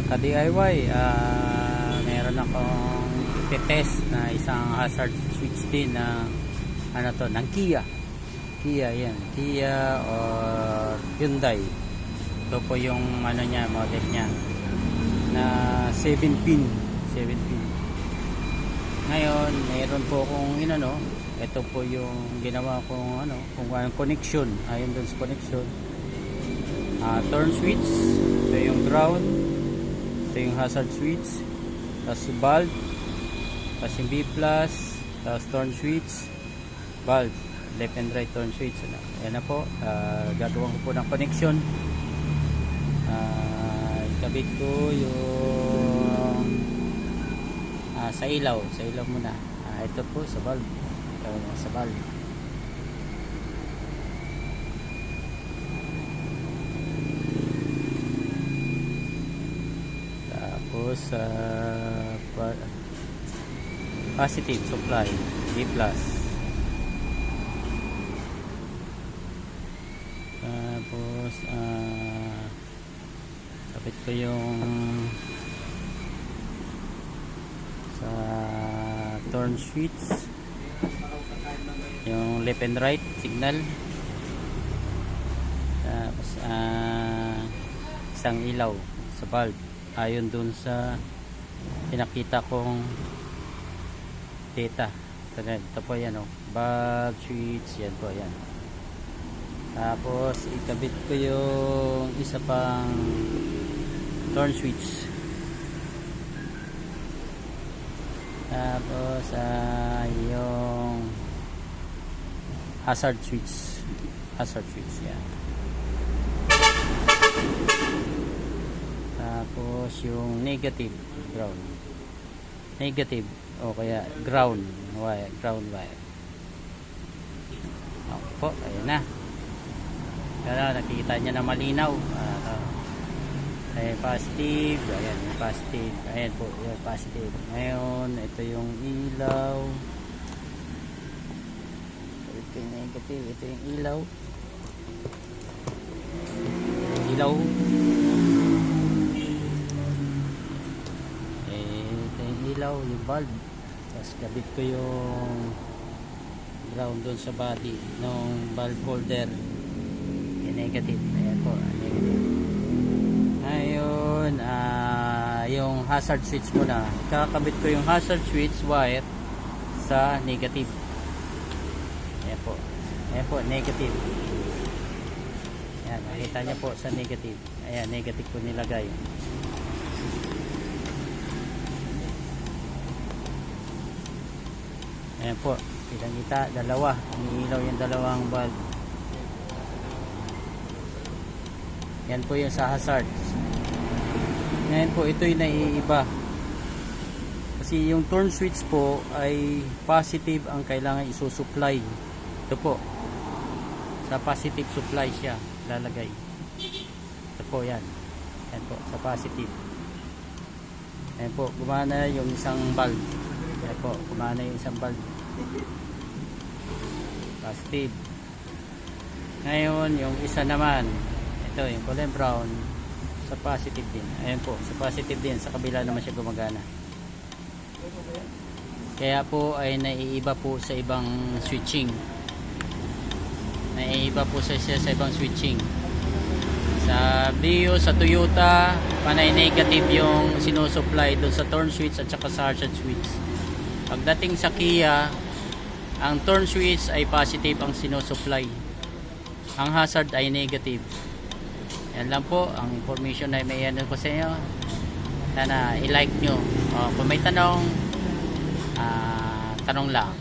ka-DIY, meron akong test na isang hazard switch din na ano to, ng Kia. Yan, Kia or Hyundai. Ito po yung ano niya, model niya na 7 pin. Ngayon, mayroon po akong inano, ito po yung ginawa kong ano, kung anong connection, ayon doon sa connection. Turn switch, ito yung ground, ito yung hazard switch, tapos bulb, tapos yung B+, tapos turn switch, bulb, left and right turn switch. Ayan na po, gagawin ko po ng connection. Ikabit ko yung sa ilaw muna. Ito po sa bulb, tapos positive supply B+, tapos kapit ko yung sa turn switch, yung left and right signal, tapos isang ilaw sa bulb ayon dun sa pinakita kong data. Ito po yan, bulb switch, yan po yan. Tapos ikabit ko yung isa pang turn switch, tapos yung hazard switch yan. Tapos yung negative o kaya ground wire. Po, ayun na. Kaya nakikita niya na malinaw. Positive, ayan yung positive, ayan po yung positive. Ngayon ito yung ilaw, ito yung negative, ito yung ilaw, ito yung ilaw, yung bulb. Tapos kabit ko yung ground doon sa body ng bulb holder, yung negative. Ayan po, negative. Ngayon, yung hazard switch muna. Kakabit ko yung hazard switch wire sa negative. Ayan po, negative. Ayan, nakita niya po sa negative. Ayan, negative ko nilagay. Ayan po, kita, dalawa. Umiilaw yung dalawang bulb. Yan po yung sa hazard. Ngayon po, ito yung naiiba. Kasi yung turn switch po ay positive ang kailangan isusupply. Ito po. Sa positive supply siya lalagay. Ito po yan. Yan po, sa positive. Yan po, gumana yung isang bulb. Yan po, gumana yung isang bulb. Positive. Ngayon, yung isa naman, ito yung kulay brown, sa positive din. Ayan po, sa positive din, sa kabila naman siya gumagana. Kaya po ay naiiba po sa ibang switching. Sa ibang switching. Sa Brio, sa Toyota, panay negative yung sinusupply doon sa turn switch at saka sa hazard switch. Pagdating sa Kia, ang turn switch ay positive ang sinusupply, ang hazard ay negative. Yan lang po ang information na may ano ko sa inyo. Sana i-like nyo. Kung may tanong, tanong lang.